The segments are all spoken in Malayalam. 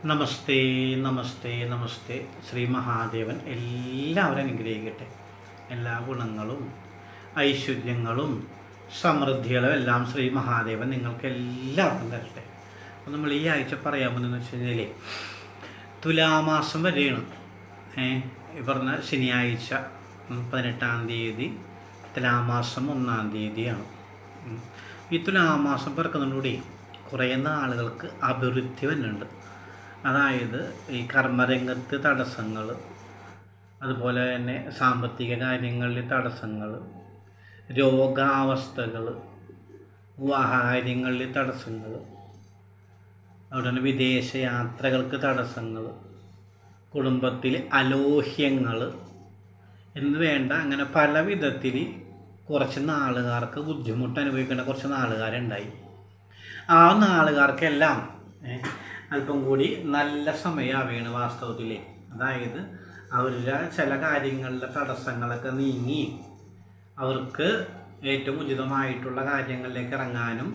നമസ്തേ നമസ്തേ നമസ്തേ. ശ്രീ മഹാദേവൻ എല്ലാവരും അനുഗ്രഹിക്കട്ടെ. എല്ലാ ഗുണങ്ങളും ഐശ്വര്യങ്ങളും സമൃദ്ധികളും എല്ലാം ശ്രീ മഹാദേവൻ നിങ്ങൾക്ക് എല്ലാവർക്കും തരട്ടെ. അപ്പോൾ നമ്മൾ ഈ ആഴ്ച പറയാൻ പോകുന്നതെന്ന് വെച്ച് കഴിഞ്ഞാൽ തുലാമാസം വരെയാണ്. ഈ പറഞ്ഞ ശനിയാഴ്ച 18-ാം തീയതി തുലാമാസം 1-ാം തീയതിയാണ്. ഈ തുലാമാസം പിറക്കുന്നതോടുകൂടി കുറേ നാളുകൾക്ക് അഭിവൃദ്ധി വരുന്നുണ്ട്. അതായത് ഈ കർമ്മരംഗത്ത് തടസ്സങ്ങൾ, അതുപോലെ തന്നെ സാമ്പത്തിക കാര്യങ്ങളിൽ തടസ്സങ്ങൾ, രോഗാവസ്ഥകൾ, വിവാഹകാര്യങ്ങളിൽ തടസ്സങ്ങൾ, അതുപോലെ തന്നെ വിദേശ യാത്രകൾക്ക് തടസ്സങ്ങൾ, കുടുംബത്തിൽ അലോഹ്യങ്ങൾ എന്ന് വേണ്ട അങ്ങനെ പല വിധത്തിൽ കുറച്ച് നാളുകാർക്ക് ബുദ്ധിമുട്ട് അനുഭവിക്കേണ്ട കുറച്ച് നാളുകാരുണ്ടായി. ആ നാളുകാർക്കെല്ലാം അല്പം കൂടി നല്ല സമയമാവുകയാണ് വാസ്തവത്തിൽ. അതായത് അവരുടെ ചില കാര്യങ്ങളിലെ തടസ്സങ്ങളൊക്കെ നീങ്ങി അവർക്ക് ഏറ്റവും ഉചിതമായിട്ടുള്ള കാര്യങ്ങളിലേക്ക് ഇറങ്ങാനും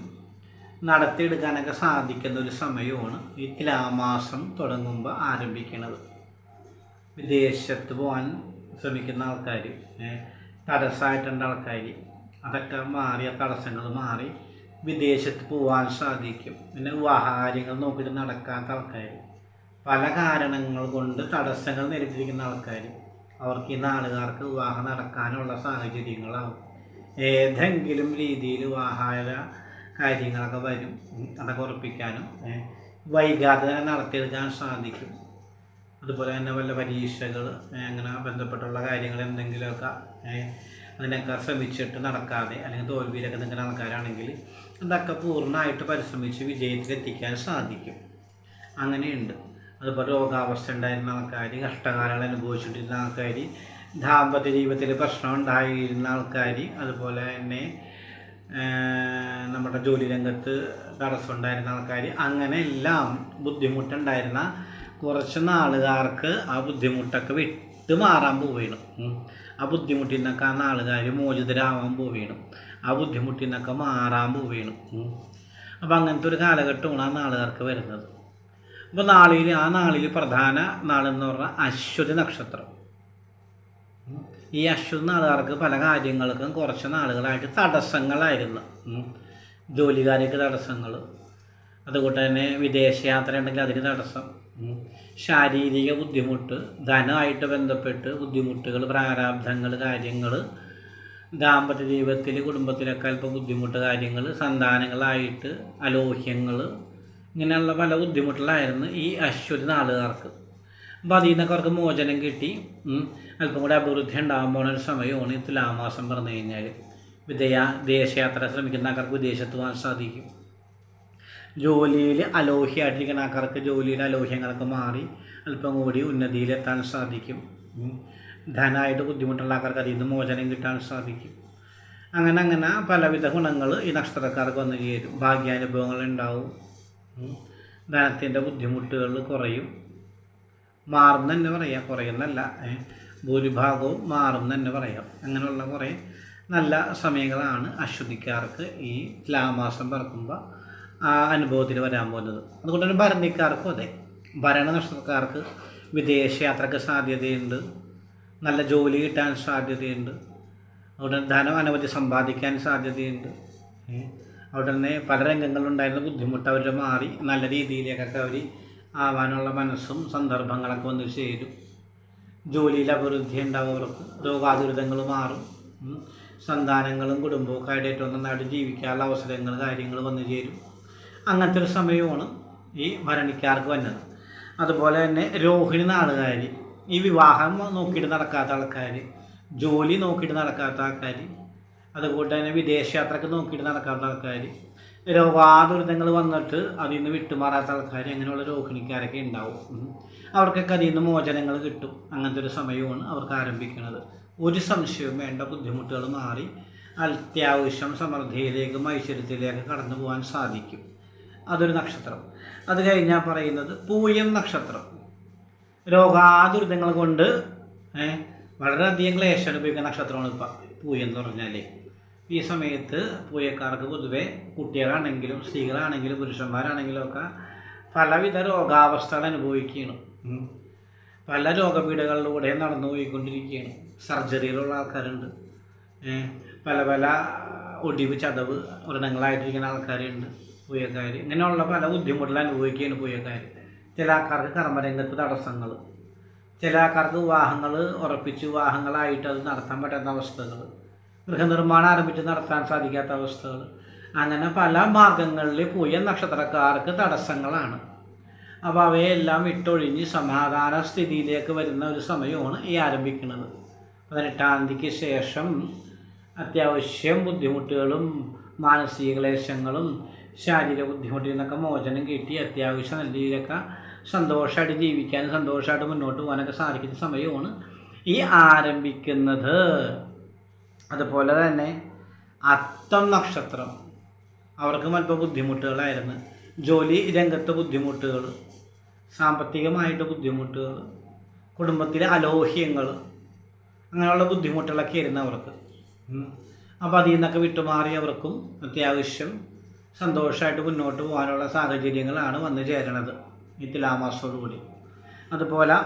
നടത്തിയെടുക്കാനൊക്കെ സാധിക്കുന്ന ഒരു സമയമാണ് ഈ തുലാമാസം തുടങ്ങുമ്പോൾ ആരംഭിക്കുന്നത്. വിദേശത്ത് പോകാൻ ശ്രമിക്കുന്ന ആൾക്കാർ, തടസ്സമായിട്ടുള്ള ആൾക്കാർ, അതൊക്കെ മാറി, ആ തടസ്സങ്ങൾ മാറി വിദേശത്ത് പോകാൻ സാധിക്കും. പിന്നെ വിവാഹകാര്യങ്ങൾ നോക്കിയിട്ട് നടക്കാത്ത ആൾക്കാർ, പല കാരണങ്ങൾ കൊണ്ട് തടസ്സങ്ങൾ നേരിട്ടിരിക്കുന്ന ആൾക്കാർ, അവർക്ക് ഈ നാളുകാർക്ക് വിവാഹം നടക്കാനുള്ള സാഹചര്യങ്ങളാവും. ഏതെങ്കിലും രീതിയിൽ വിവാഹ കാര്യങ്ങളൊക്കെ വരും. അതൊക്കെ ഉറപ്പിക്കാനും വൈകാതെ തന്നെ നടത്തിയെടുക്കാൻ സാധിക്കും. അതുപോലെ തന്നെ വല്ല പരീക്ഷകൾ അങ്ങനെ ബന്ധപ്പെട്ടുള്ള കാര്യങ്ങൾ എന്തെങ്കിലുമൊക്കെ അതിനൊക്കെ ശ്രമിച്ചിട്ട് നടക്കാതെ അല്ലെങ്കിൽ തോൽവിയിലൊക്കെ നിൽക്കുന്ന ആൾക്കാരാണെങ്കിൽ അതൊക്കെ പൂർണ്ണമായിട്ട് പരിശ്രമിച്ച് വിജയത്തിലെത്തിക്കാൻ സാധിക്കും. അങ്ങനെയുണ്ട്. അതുപോലെ രോഗാവസ്ഥ ഉണ്ടായിരുന്ന ആൾക്കാർ, കഷ്ടകാലങ്ങൾ അനുഭവിച്ചിട്ടിരുന്ന ആൾക്കാർ, ദാമ്പത്യ ജീവിതത്തിൽ പ്രശ്നം ഉണ്ടായിരുന്ന ആൾക്കാർ, അതുപോലെ തന്നെ നമ്മുടെ ജോലി രംഗത്ത് തടസ്സം ഉണ്ടായിരുന്ന ആൾക്കാർ, അങ്ങനെ എല്ലാം ബുദ്ധിമുട്ടുണ്ടായിരുന്ന കുറച്ച് നാളുകാർക്ക് ആ ബുദ്ധിമുട്ടൊക്കെ വിട്ട് മാറാൻ പോവുകയാണ്. ആ ബുദ്ധിമുട്ടിൽ നിന്നൊക്കെ ആ നാളുകാർ മോചിതരാവാൻ പോവുകയാണ്. ആ ബുദ്ധിമുട്ടിൽ നിന്നൊക്കെ മാറാൻ പോവുകയാണ്. അപ്പോൾ അങ്ങനത്തെ ഒരു കാലഘട്ടമാണ് ആ നാളുകാർക്ക് വരുന്നത്. അപ്പോൾ ആ നാളിൽ പ്രധാന നാളെന്ന് പറഞ്ഞാൽ അശ്വതി നക്ഷത്രം. ഈ അശ്വതി നാളുകാർക്ക് പല കാര്യങ്ങൾക്കും കുറച്ച് നാളുകളായിട്ട് തടസ്സങ്ങളായിരുന്നു. ജോലിക്കാർക്ക് തടസ്സങ്ങൾ, അതുകൊണ്ട് തന്നെ വിദേശയാത്ര ഉണ്ടെങ്കിൽ അതിന് തടസ്സം, ശാരീരിക ബുദ്ധിമുട്ട്, ധനമായിട്ട് ബന്ധപ്പെട്ട് ബുദ്ധിമുട്ടുകൾ, പ്രാരാബ്ധങ്ങൾ, കാര്യങ്ങൾ, ദാമ്പത്യ ജീവിതത്തിൽ കുടുംബത്തിലൊക്കെ അല്പം ബുദ്ധിമുട്ട് കാര്യങ്ങൾ, സന്താനങ്ങളായിട്ട് അലോഹ്യങ്ങൾ, ഇങ്ങനെയുള്ള പല ബുദ്ധിമുട്ടുകളായിരുന്നു ഈ അശ്വതി നാളുകാർക്ക്. അപ്പോൾ അതിൽ നിന്നൊക്കെ അവർക്ക് മോചനം കിട്ടി അല്പം കൂടെ അഭിവൃദ്ധി ഉണ്ടാകാൻ പോകുന്ന ഒരു സമയമാണ് ഈ തുലാമാസം പറഞ്ഞു കഴിഞ്ഞാൽ. വിദേശയാത്ര ശ്രമിക്കുന്ന ആൾക്കാർക്ക് വിദേശത്ത് പോകാൻ സാധിക്കും. ജോലിയിൽ അലോഹ്യമായിട്ടിരിക്കുന്ന ആൾക്കാർക്ക് ജോലിയിലെ അലോഹ്യങ്ങളൊക്കെ മാറി അല്പം കൂടി ഉന്നതിയിലെത്താൻ സാധിക്കും. ധനമായിട്ട് ബുദ്ധിമുട്ടുള്ള ആൾക്കാർക്ക് അതിൽ നിന്ന് മോചനം കിട്ടാൻ സാധിക്കും. അങ്ങനെ പലവിധ ഗുണങ്ങൾ ഈ നക്ഷത്രക്കാർക്ക് വന്നു ചേരും. ഭാഗ്യാനുഭവങ്ങൾ ഉണ്ടാവും. ധനത്തിൻ്റെ ബുദ്ധിമുട്ടുകൾ കുറയും, മാറും തന്നെ പറയാം. കുറയുന്നല്ല, ഭൂരിഭാഗവും മാറും തന്നെ പറയാം. അങ്ങനെയുള്ള കുറേ നല്ല സമയങ്ങളാണ് അശ്വതിക്കാർക്ക് ഈ തുലാമാസം പിറക്കുമ്പോൾ ആ അനുഭവത്തിൽ വരാൻ പോകുന്നത്. അതുകൊണ്ട് തന്നെ ഭരണിക്കാർക്കും അതെ. ഭരണ നക്ഷത്രക്കാർക്ക് വിദേശയാത്രയ്ക്ക് സാധ്യതയുണ്ട്, നല്ല ജോലി കിട്ടാൻ സാധ്യതയുണ്ട്, അവിടെ ധനം അനവധി സമ്പാദിക്കാൻ സാധ്യതയുണ്ട്. അവിടെ തന്നെ പല രംഗങ്ങളിലുണ്ടായിരുന്ന ബുദ്ധിമുട്ട് അവർ മാറി നല്ല രീതിയിലേക്കൊക്കെ അവർ ആവാനുള്ള മനസ്സും സന്ദർഭങ്ങളൊക്കെ വന്ന് ചേരും. ജോലിയിൽ അഭിവൃദ്ധി ഉണ്ടാവുന്നവർക്ക് രോഗാതുരിതങ്ങൾ മാറും. സന്താനങ്ങളും കുടുംബവും ആയിട്ട് ഏറ്റവും നന്നായിട്ട് ജീവിക്കാനുള്ള അവസരങ്ങൾ, കാര്യങ്ങൾ വന്നു ചേരും. അങ്ങനത്തെ ഒരു സമയമാണ് ഈ ഭരണിക്കാർക്ക് വന്നത്. അതുപോലെ തന്നെ രോഹിണി നാളുകാർ, ഈ വിവാഹം നോക്കിയിട്ട് നടക്കാത്ത ആൾക്കാർ, ജോലി നോക്കിയിട്ട് നടക്കാത്ത ആൾക്കാർ, അതുകൊണ്ട് തന്നെ വിദേശയാത്രയ്ക്ക് നോക്കിയിട്ട് നടക്കാത്ത ആൾക്കാർ, രോഗാതുരിതങ്ങൾ വന്നിട്ട് അതിൽ നിന്ന് വിട്ടുമാറാത്ത ആൾക്കാർ, അങ്ങനെയുള്ള രോഹിണിക്കാരൊക്കെ ഉണ്ടാവും. അവർക്കൊക്കെ അതിൽ നിന്ന് മോചനങ്ങൾ കിട്ടും. അങ്ങനത്തെ ഒരു സമയമാണ് അവർക്ക് ആരംഭിക്കുന്നത്. ഒരു സംശയവും വേണ്ട, ബുദ്ധിമുട്ടുകൾ മാറി അത്യാവശ്യം സമൃദ്ധിയിലേക്കും ഐശ്വര്യത്തിലേക്ക് കടന്നു പോകാൻ സാധിക്കും. അതൊരു നക്ഷത്രം. അത് കഴിഞ്ഞാൽ പറയുന്നത് പൂയം നക്ഷത്രം. രോഗാതുരിതങ്ങൾ കൊണ്ട് വളരെയധികം ക്ലേശം അനുഭവിക്കുന്ന നക്ഷത്രമാണ് ഇപ്പം പൂയം എന്ന് പറഞ്ഞാൽ. ഈ സമയത്ത് പൂയക്കാർക്ക് പൊതുവെ കുട്ടികളാണെങ്കിലും സ്ത്രീകളാണെങ്കിലും പുരുഷന്മാരാണെങ്കിലും ഒക്കെ പലവിധ രോഗാവസ്ഥകൾ അനുഭവിക്കുകയാണ്. പല രോഗപീഠകളിലൂടെ നടന്നു പോയിക്കൊണ്ടിരിക്കുകയാണ്. സർജറിയിലുള്ള ആൾക്കാരുണ്ട്, പല പല ഒടിവ് ചതവ് വ്രണങ്ങളായിട്ടിരിക്കുന്ന ആൾക്കാരുണ്ട്, പൂയക്കാർ. ഇങ്ങനെയുള്ള പല ബുദ്ധിമുട്ടുകൾ അനുഭവിക്കുകയാണ് പൂയക്കാർ. ചില ആൾക്കാർക്ക് കർമ്മരംഗത്ത് തടസ്സങ്ങൾ, ചില ആൾക്കാർക്ക് വിവാഹങ്ങൾ ഉറപ്പിച്ച് വിവാഹങ്ങളായിട്ട് അത് നടത്താൻ പറ്റാത്ത അവസ്ഥകൾ, ഗൃഹനിർമ്മാണം ആരംഭിച്ച് നടത്താൻ സാധിക്കാത്ത അവസ്ഥകൾ, അങ്ങനെ പല മാർഗങ്ങളിൽ പൂയ നക്ഷത്രക്കാർക്ക് തടസ്സങ്ങളാണ്. അപ്പോൾ അവയെല്ലാം വിട്ടൊഴിഞ്ഞ് സമാധാന സ്ഥിതിയിലേക്ക് വരുന്ന ഒരു സമയമാണ് ഈ ആരംഭിക്കുന്നത്. 18-ാം തീയതിക്ക് ശേഷം അത്യാവശ്യം ബുദ്ധിമുട്ടുകളും മാനസിക ക്ലേശങ്ങളും ശാരീരിക ബുദ്ധിമുട്ടിൽ നിന്നൊക്കെ മോചനം കിട്ടി അത്യാവശ്യം നല്ല രീതിയിലൊക്കെ സന്തോഷമായിട്ട് ജീവിക്കാനും സന്തോഷമായിട്ട് മുന്നോട്ട് പോകാനൊക്കെ സാധിക്കുന്ന സമയമാണ് ഈ ആരംഭിക്കുന്നത്. അതുപോലെ തന്നെ അത്തം നക്ഷത്രം, അവർക്കും അല്പം ബുദ്ധിമുട്ടുകളായിരുന്നു. ജോലി രംഗത്ത് ബുദ്ധിമുട്ടുകൾ, സാമ്പത്തികമായിട്ട് ബുദ്ധിമുട്ടുകൾ, കുടുംബത്തിലെ അലോഹ്യങ്ങൾ, അങ്ങനെയുള്ള ബുദ്ധിമുട്ടുകളൊക്കെ ആയിരുന്നു അവർക്ക്. അപ്പോൾ അതിൽ നിന്നൊക്കെ വിട്ടുമാറി അവർക്കും അത്യാവശ്യം സന്തോഷമായിട്ട് മുന്നോട്ട് പോകാനുള്ള സാഹചര്യങ്ങളാണ് വന്നു ചേരണത് ഈ തുലാമാസത്തോടുകൂടി. അതുപോലെ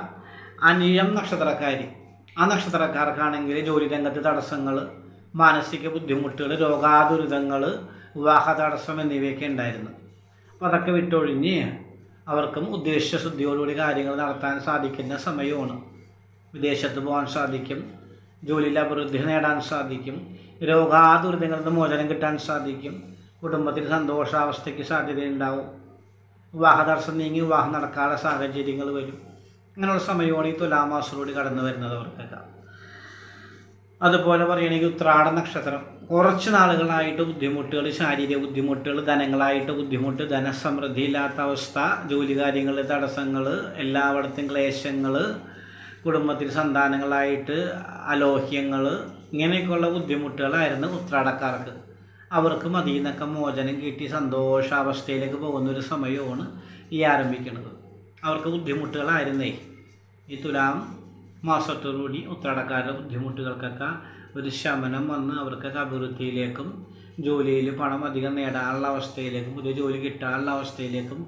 അനിഴം നക്ഷത്രക്കാർ, ആ നക്ഷത്രക്കാർക്കാണെങ്കിൽ ജോലി രംഗത്ത് തടസ്സങ്ങൾ, മാനസിക ബുദ്ധിമുട്ടുകൾ, രോഗാതുരിതങ്ങൾ, വിവാഹ തടസ്സം എന്നിവയൊക്കെ ഉണ്ടായിരുന്നു. അപ്പോൾ അതൊക്കെ വിട്ടൊഴിഞ്ഞ് അവർക്കും ഉദ്ദേശശുദ്ധിയോടുകൂടി കാര്യങ്ങൾ നടത്താൻ സാധിക്കുന്ന സമയമാണ്. വിദേശത്ത് പോകാൻ സാധിക്കും, ജോലിയിൽ അഭിവൃദ്ധി നേടാൻ സാധിക്കും, രോഗാതുരിതങ്ങളിൽ നിന്ന് മോചനം കിട്ടാൻ സാധിക്കും, കുടുംബത്തിൽ സന്തോഷാവസ്ഥയ്ക്ക് സാധ്യതയുണ്ടാവും, വിവാഹ തടസ്സം നീങ്ങി വിവാഹം നടക്കാനുള്ള സാഹചര്യങ്ങൾ വരും. അങ്ങനെയുള്ള സമയമാണ് ഈ തുലാമാസത്തോടെ കടന്നു വരുന്നത് അവർക്കൊക്കെ. അതുപോലെ പറയുകയാണെങ്കിൽ ഉത്രാട നക്ഷത്രം, കുറച്ച് നാളുകളായിട്ട് ബുദ്ധിമുട്ടുകൾ, ശാരീരിക ബുദ്ധിമുട്ടുകൾ, ധനങ്ങളായിട്ട് ബുദ്ധിമുട്ട്, ധനസമൃദ്ധി ഇല്ലാത്ത അവസ്ഥ, ജോലി കാര്യങ്ങളിൽ തടസ്സങ്ങൾ, എല്ലായിടത്തും ക്ലേശങ്ങൾ, കുടുംബത്തിൽ സന്താനങ്ങളായിട്ട് അലോഹ്യങ്ങൾ, ഇങ്ങനെയൊക്കെയുള്ള ബുദ്ധിമുട്ടുകളായിരുന്നു ഉത്രാടക്കാർക്ക്. അവർക്കും അതിൽ നിന്നൊക്കെ മോചനം കിട്ടി സന്തോഷാവസ്ഥയിലേക്ക് പോകുന്നൊരു സമയമാണ് ഈ ആരംഭിക്കുന്നത്. അവർക്ക് ബുദ്ധിമുട്ടുകളായിരുന്നേ. ഈ തുലാം മാസത്തോടുകൂടി ഉത്രാടക്കാരുടെ ബുദ്ധിമുട്ടുകൾക്കൊക്കെ ഒരു ശമനം വന്ന് അവർക്കൊക്കെ അഭിവൃദ്ധിയിലേക്കും ജോലിയിൽ പണം അധികം നേടാനുള്ള അവസ്ഥയിലേക്കും പുതിയ ജോലി കിട്ടാനുള്ള അവസ്ഥയിലേക്കും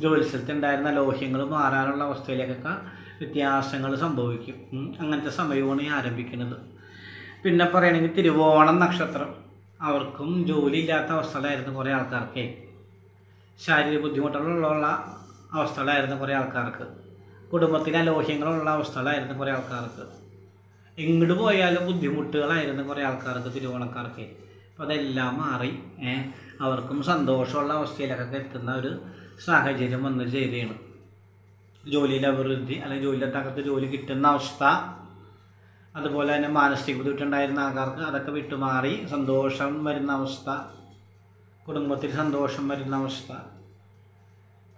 ജോലി സ്ഥലത്തുണ്ടായിരുന്ന ലോഹ്യങ്ങൾ മാറാനുള്ള അവസ്ഥയിലേക്കൊക്കെ വ്യത്യാസങ്ങൾ സംഭവിക്കും. അങ്ങനത്തെ സമയമാണ് ഈ ആരംഭിക്കുന്നത്. പിന്നെ പറയുകയാണെങ്കിൽ തിരുവോണം നക്ഷത്രം, അവർക്കും ജോലി ഇല്ലാത്ത അവസ്ഥയിലായിരുന്നു കുറേ ആൾക്കാർക്ക്, ശാരീരിക ബുദ്ധിമുട്ടുകളുള്ള അവസ്ഥയിലായിരുന്നു കുറേ ആൾക്കാർക്ക്, കുടുംബത്തിലെ അലോഹ്യങ്ങളുള്ള അവസ്ഥയിലായിരുന്നു കുറേ ആൾക്കാർക്ക്, എങ്ങോട്ട് പോയാലും ബുദ്ധിമുട്ടുകളായിരുന്നു കുറേ ആൾക്കാർക്ക്, തിരുവോണക്കാർക്ക്. അപ്പോൾ അതെല്ലാം മാറി അവർക്കും സന്തോഷമുള്ള അവസ്ഥയിലൊക്കെ എത്തുന്ന ഒരു സാഹചര്യം വന്നു ചേരുകയാണ്. ജോലിയിലെ അഭിവൃദ്ധി അല്ലെങ്കിൽ ജോലിയുടെ തകർത്ത് ജോലി കിട്ടുന്ന അവസ്ഥ, അതുപോലെ തന്നെ മാനസിക ബുദ്ധിമുട്ടുണ്ടായിരുന്ന ആൾക്കാർക്ക് അതൊക്കെ വിട്ടുമാറി സന്തോഷം വരുന്ന അവസ്ഥ, കുടുംബത്തിൽ സന്തോഷം വരുന്ന അവസ്ഥ,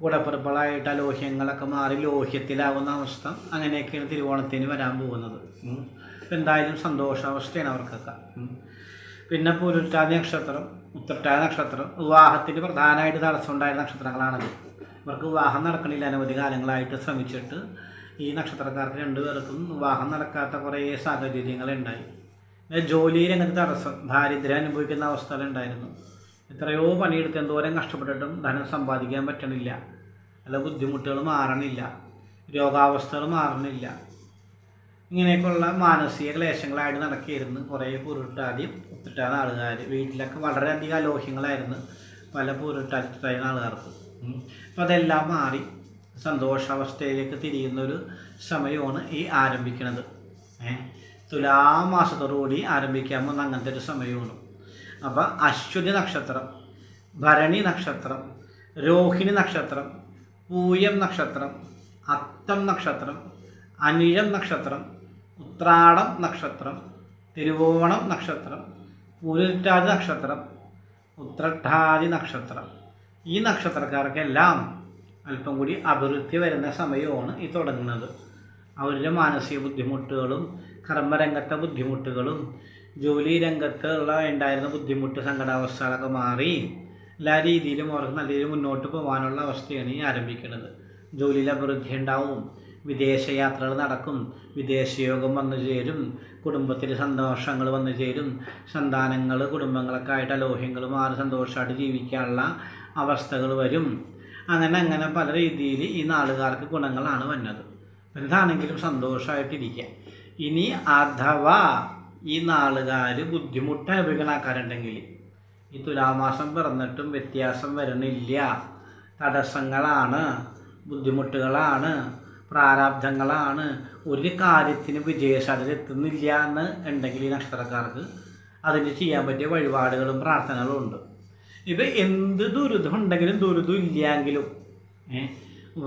കൂടപ്പിറപ്പുകളായിട്ട് അലോഹ്യങ്ങളൊക്കെ മാറി ലോഹ്യത്തിലാവുന്ന അവസ്ഥ, അങ്ങനെയൊക്കെയാണ് തിരുവോണത്തിന് വരാൻ പോകുന്നത്. എന്തായാലും സന്തോഷാവസ്ഥയാണ് അവർക്കൊക്കെ. പിന്നെ പൂരുരുട്ടാതി നക്ഷത്രം, ഉത്രട്ടാതി നക്ഷത്രം, വിവാഹത്തിന് പ്രധാനമായിട്ട് തടസ്സം ഉണ്ടായിരുന്ന നക്ഷത്രങ്ങളാണത്. ഇവർക്ക് വിവാഹം നടക്കണില്ല, അനവധി കാലങ്ങളായിട്ട് ശ്രമിച്ചിട്ട് ഈ നക്ഷത്രക്കാർക്ക് രണ്ടുപേർക്കും വിവാഹം നടക്കാത്ത കുറേ സാഹചര്യങ്ങളുണ്ടായി. ജോലി രംഗത്ത് തടസ്സം, ദാരിദ്ര്യം അനുഭവിക്കുന്ന അവസ്ഥകളുണ്ടായിരുന്നു. എത്രയോ പണിയെടുത്ത് എന്തോരം കഷ്ടപ്പെട്ടിട്ടും ധനം സമ്പാദിക്കാൻ പറ്റണില്ല, അല്ല ബുദ്ധിമുട്ടുകൾ മാറണില്ല, രോഗാവസ്ഥകൾ മാറണില്ല, ഇങ്ങനെയൊക്കെയുള്ള മാനസിക ക്ലേശങ്ങളായിട്ട് നടക്കുകയായിരുന്നു കുറേ പൂരുരുട്ടാതി ഉത്രട്ടാതി ആളുകാർ. വീട്ടിലൊക്കെ വളരെയധികം അലോഹ്യങ്ങളായിരുന്നു പല പൂരുരുട്ടാതി ആളുകാർക്ക്. അപ്പം അതെല്ലാം മാറി സന്തോഷാവസ്ഥയിലേക്ക് തിരിയുന്നൊരു സമയമാണ് ഈ ആരംഭിക്കുന്നത്. തുലാമാസത്തോടുകൂടി ആരംഭിക്കാൻ പോകുന്ന അങ്ങനത്തെ ഒരു സമയമാണ്. അപ്പോൾ അശ്വതി നക്ഷത്രം, ഭരണി നക്ഷത്രം, രോഹിണി നക്ഷത്രം, പൂയം നക്ഷത്രം, അത്തം നക്ഷത്രം, അനിഴം നക്ഷത്രം, ഉത്രാടം നക്ഷത്രം, തിരുവോണം നക്ഷത്രം, പൂരുരുട്ടാതി നക്ഷത്രം, ഉത്രട്ടാതി നക്ഷത്രം, ഈ നക്ഷത്രക്കാർക്കെല്ലാം അല്പം കൂടി അഭിവൃദ്ധി വരുന്ന സമയമാണ് ഈ തുടങ്ങുന്നത്. അവരുടെ മാനസിക ബുദ്ധിമുട്ടുകളും കർമ്മരംഗത്തെ ബുദ്ധിമുട്ടുകളും ജോലി രംഗത്ത് ഉണ്ടായിരുന്ന ബുദ്ധിമുട്ട് സങ്കടാവസ്ഥകളൊക്കെ മാറി എല്ലാ രീതിയിലും അവർക്ക് നല്ല രീതിയിൽ മുന്നോട്ട് പോകാനുള്ള അവസ്ഥയാണ് ഈ ആരംഭിക്കുന്നത്. ജോലിയിൽ അഭിവൃദ്ധി ഉണ്ടാവും, വിദേശയാത്രകൾ നടക്കും, വിദേശയോഗം വന്നു ചേരും, കുടുംബത്തിൽ സന്തോഷങ്ങൾ വന്നു ചേരും, സന്താനങ്ങൾ കുടുംബങ്ങളൊക്കെ ആയിട്ട് അലോഹ്യങ്ങൾ മാറി സന്തോഷമായിട്ട് ജീവിക്കാനുള്ള അവസ്ഥകൾ വരും. അങ്ങനെ അങ്ങനെ പല രീതിയിൽ ഈ നാളുകാർക്ക് ഗുണങ്ങളാണ് വന്നത്. എന്താണെങ്കിലും സന്തോഷമായിട്ടിരിക്കുക. ഇനി അഥവാ ഈ നാളുകാർ ബുദ്ധിമുട്ട് അനുഭവിക്കുന്ന ആൾക്കാരുണ്ടെങ്കിൽ, ഈ തുലാമാസം പിറന്നിട്ടും വ്യത്യാസം വരണില്ല, തടസ്സങ്ങളാണ്, ബുദ്ധിമുട്ടുകളാണ്, പ്രാരാബ്ധങ്ങളാണ്, ഒരു കാര്യത്തിന് വിജയസാധ്യത എത്തുന്നില്ല എന്ന് ഉണ്ടെങ്കിൽ ഈ നക്ഷത്രക്കാർക്ക് അതിന് ചെയ്യാൻ പറ്റിയ വഴിപാടുകളും പ്രാർത്ഥനകളും ഉണ്ട്. ഇത് എന്ത് ദുരിതം ഉണ്ടെങ്കിലും ദുരിതം ഇല്ലെങ്കിലും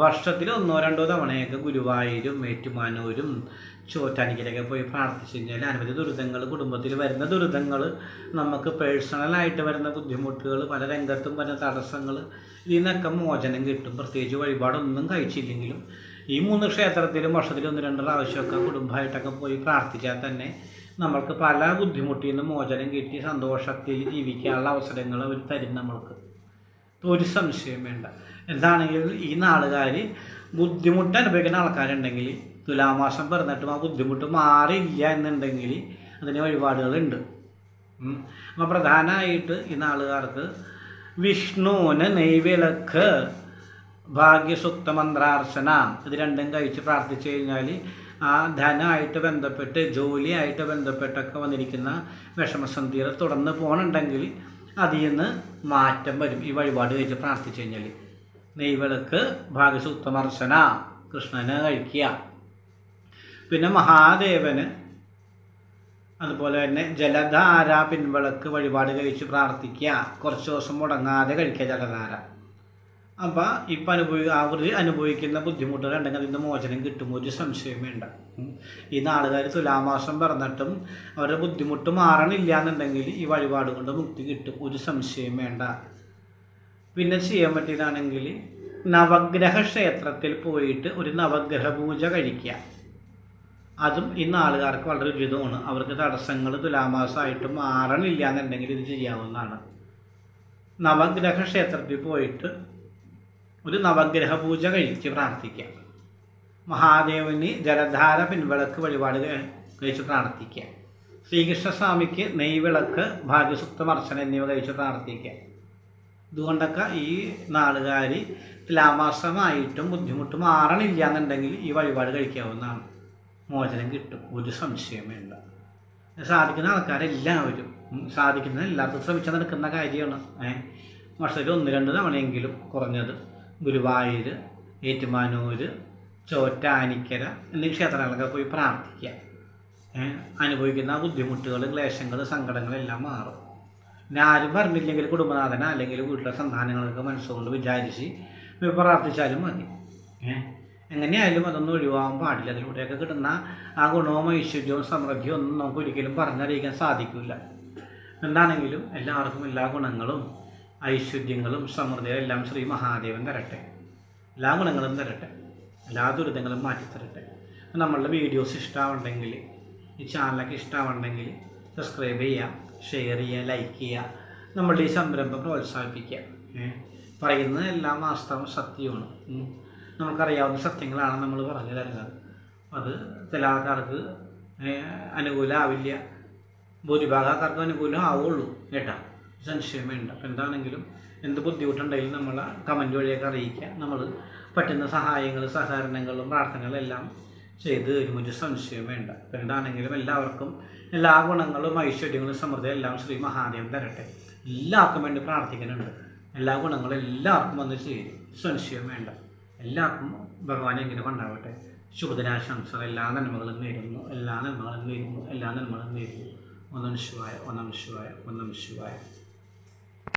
വർഷത്തിൽ 1-2 തവണയൊക്കെ ഗുരുവായൂരും ഏറ്റുമാനൂരും ചോറ്റാനിക്കലൊക്കെ പോയി പ്രാർത്ഥിച്ചു കഴിഞ്ഞാൽ അനവധി ദുരിതങ്ങൾ, കുടുംബത്തിൽ വരുന്ന ദുരിതങ്ങൾ, നമുക്ക് പേഴ്സണലായിട്ട് വരുന്ന ബുദ്ധിമുട്ടുകൾ, പല രംഗത്തും വരുന്ന തടസ്സങ്ങൾ, ഇതിൽ നിന്നൊക്കെ മോചനം കിട്ടും. പ്രത്യേകിച്ച് വഴിപാടൊന്നും കഴിച്ചില്ലെങ്കിലും ഈ 3 ക്ഷേത്രത്തിലും വർഷത്തിൽ 1-2 പ്രാവശ്യമൊക്കെ കുടുംബമായിട്ടൊക്കെ പോയി പ്രാർത്ഥിച്ചാൽ തന്നെ നമ്മൾക്ക് പല ബുദ്ധിമുട്ടിൽ നിന്ന് മോചനം കിട്ടി സന്തോഷത്തിൽ ജീവിക്കാനുള്ള അവസരങ്ങൾ അവർ തരും നമ്മൾക്ക്. ഒരു സംശയം വേണ്ട. എന്താണെങ്കിലും ഈ നാളുകാർ ബുദ്ധിമുട്ട് അനുഭവിക്കുന്ന ആൾക്കാരുണ്ടെങ്കിൽ, തുലാമാസം പിറന്നിട്ടും ആ ബുദ്ധിമുട്ട് മാറിയില്ല എന്നുണ്ടെങ്കിൽ അതിന് വഴിപാടുകളുണ്ട്. അപ്പോൾ പ്രധാനമായിട്ട് ഈ നാളുകാർക്ക് വിഷ്ണുവിന് നെയ്വിളക്ക്, ഭാഗ്യസുക്ത മന്ത്രാർച്ചന ഇത് രണ്ടും കഴിച്ച് പ്രാർത്ഥിച്ചു കഴിഞ്ഞാൽ ആ ധനമായിട്ട് ബന്ധപ്പെട്ട് ജോലിയായിട്ട് ബന്ധപ്പെട്ടൊക്കെ വന്നിരിക്കുന്ന വിഷമസന്ധികൾ തുടർന്ന് പോകണമെങ്കിൽ അതിൽ നിന്ന് മാറ്റം വരും. ഈ വഴിപാട് കഴിച്ച് പ്രാർത്ഥിച്ചു കഴിഞ്ഞാൽ നെയ്വിളക്ക്, ഭാഗ്യസൂക്തമർച്ചന കൃഷ്ണന് കഴിക്കുക. പിന്നെ മഹാദേവന് അതുപോലെ തന്നെ ജലധാര പിൻവിളക്ക് വഴിപാട് കഴിച്ച് പ്രാർത്ഥിക്കുക. കുറച്ച് ദിവസം മുടങ്ങാതെ കഴിക്കുക ജലധാര. അപ്പോൾ ഇപ്പം അവർ അനുഭവിക്കുന്ന ബുദ്ധിമുട്ടുകളുണ്ടെങ്കിൽ അതിൻ്റെ മോചനം കിട്ടും, ഒരു സംശയം വേണ്ട. ഈ നാളുകാർ തുലാമാസം പിറന്നിട്ടും അവരുടെ ബുദ്ധിമുട്ട് മാറണില്ല എന്നുണ്ടെങ്കിൽ ഈ വഴിപാട് കൊണ്ട് മുക്തി കിട്ടും, ഒരു സംശയം വേണ്ട. പിന്നെ ചെയ്യാൻ പറ്റിയതാണെങ്കിൽ നവഗ്രഹ ക്ഷേത്രത്തിൽ പോയിട്ട് ഒരു നവഗ്രഹ പൂജ കഴിക്കുക. അതും ഈ നാളുകാർക്ക് വളരെ ഉചിതമാണ്. അവർക്ക് തടസ്സങ്ങൾ തുലാമാസമായിട്ട് മാറണില്ല എന്നുണ്ടെങ്കിൽ ഇത് ചെയ്യാവുന്നതാണ്. നവഗ്രഹ ക്ഷേത്രത്തിൽ പോയിട്ട് ഒരു നവഗ്രഹ പൂജ കഴിച്ച് പ്രാർത്ഥിക്കുക. മഹാദേവന് ജലധാര പിൻവിളക്ക് വഴിപാട് കഴിച്ച് പ്രാർത്ഥിക്കുക. ശ്രീകൃഷ്ണസ്വാമിക്ക് നെയ്വിളക്ക്, ഭാഗ്യസുക്തമർച്ചന എന്നിവ കഴിച്ച് പ്രാർത്ഥിക്കുക. ഇതുകൊണ്ടൊക്കെ ഈ നാളുകാർ തുലാമാസമായിട്ടും ബുദ്ധിമുട്ട് മാറണില്ല എന്നുണ്ടെങ്കിൽ ഈ വഴിപാട് കഴിക്കാവുന്നതാണ്, മോചനം കിട്ടും, ഒരു സംശയം വേണ്ട. സാധിക്കുന്ന ആൾക്കാരെല്ലാവരും സാധിക്കുന്നത് എല്ലാവർക്കും ശ്രമിച്ചാൽ നടക്കുന്ന കാര്യമാണ്. വർഷത്തിൽ 1-2 തവണയെങ്കിലും കുറഞ്ഞത് ഗുരുവായൂർ, ഏറ്റുമാനൂർ, ചോറ്റാനിക്കര എന്നീ ക്ഷേത്രങ്ങളൊക്കെ പോയി പ്രാർത്ഥിക്കുക. അനുഭവിക്കുന്ന ബുദ്ധിമുട്ടുകൾ, ക്ലേശങ്ങൾ, സങ്കടങ്ങളെല്ലാം മാറും. പിന്നെ ആരും പറഞ്ഞില്ലെങ്കിൽ കുടുംബനാഥന അല്ലെങ്കിൽ വീട്ടിലെ സന്താനങ്ങളൊക്കെ മനസ്സുകൊണ്ട് വിചാരിച്ച് പ്രാർത്ഥിച്ചാലും മതി. എങ്ങനെയായാലും അതൊന്നും ഒഴിവാകാൻ പാടില്ല. അതിലൂടെയൊക്കെ കിട്ടുന്ന ആ ഗുണവും ഐശ്വര്യവും സമൃദ്ധിയും ഒന്നും നമുക്ക് ഒരിക്കലും പറഞ്ഞറിയിക്കാൻ സാധിക്കില്ല. എന്താണെങ്കിലും എല്ലാവർക്കും എല്ലാ ഗുണങ്ങളും ഐശ്വര്യങ്ങളും സമൃദ്ധിയും എല്ലാം ശ്രീ മഹാദേവൻ തരട്ടെ. എല്ലാ ഗുണങ്ങളും തരട്ടെ, എല്ലാ ദുരിതങ്ങളും മാറ്റിത്തരട്ടെ. നമ്മളുടെ വീഡിയോസ് ഇഷ്ടമാവുണ്ടെങ്കിൽ, ഈ ചാനലൊക്കെ ഇഷ്ടമാവുണ്ടെങ്കിൽ സബ്സ്ക്രൈബ് ചെയ്യുക, ഷെയർ ചെയ്യുക, ലൈക്ക് ചെയ്യുക. നമ്മളുടെ ഈ സംരംഭം പ്രോത്സാഹിപ്പിക്കുക. പറയുന്നത് എല്ലാം വാസ്തവം സത്യമാണ്. നമുക്കറിയാവുന്ന സത്യങ്ങളാണ് നമ്മൾ പറഞ്ഞു തരുന്നത്. അത് ചില ആൾക്കാർക്ക് അനുകൂലമാവില്ല, ഭൂരിഭാഗം ആൾക്കാർക്ക് അനുകൂലം ആവുള്ളൂ കേട്ടോ, സംശയം വേണ്ട. അപ്പം എന്താണെങ്കിലും എന്ത് ബുദ്ധിമുട്ടുണ്ടെങ്കിലും നമ്മൾ കമൻറ്റ് വഴിയൊക്കെ അറിയിക്കുക. നമ്മൾ പറ്റുന്ന സഹായങ്ങൾ, സഹകരണങ്ങളും പ്രാർത്ഥനകളെല്ലാം ചെയ്ത് തരും, ഒരു സംശയം വേണ്ട. അപ്പം എന്താണെങ്കിലും എല്ലാവർക്കും എല്ലാ ഗുണങ്ങളും ഐശ്വര്യങ്ങളും സമൃദ്ധിയും എല്ലാം ശ്രീ മഹാദേവൻ തരട്ടെ. എല്ലാവർക്കും വേണ്ടി പ്രാർത്ഥിക്കുന്നുണ്ട്. എല്ലാ ഗുണങ്ങളും എല്ലാവർക്കും വന്ന് ചേരും, സംശയം വേണ്ട. എല്ലാവർക്കും ഭഗവാനെ ഇങ്ങനെ കൊണ്ടാവട്ടെ. ശുഭദിനാശംസകൾ, എല്ലാ നന്മകളും നേരുന്നു, എല്ലാ നന്മകളും നേരുന്നു, എല്ലാ നന്മകളും നേരുന്നു. ഓം നമഃ ശിവായ, ഓം നമഃ ശിവായ, ഓം നമഃ ശിവായ.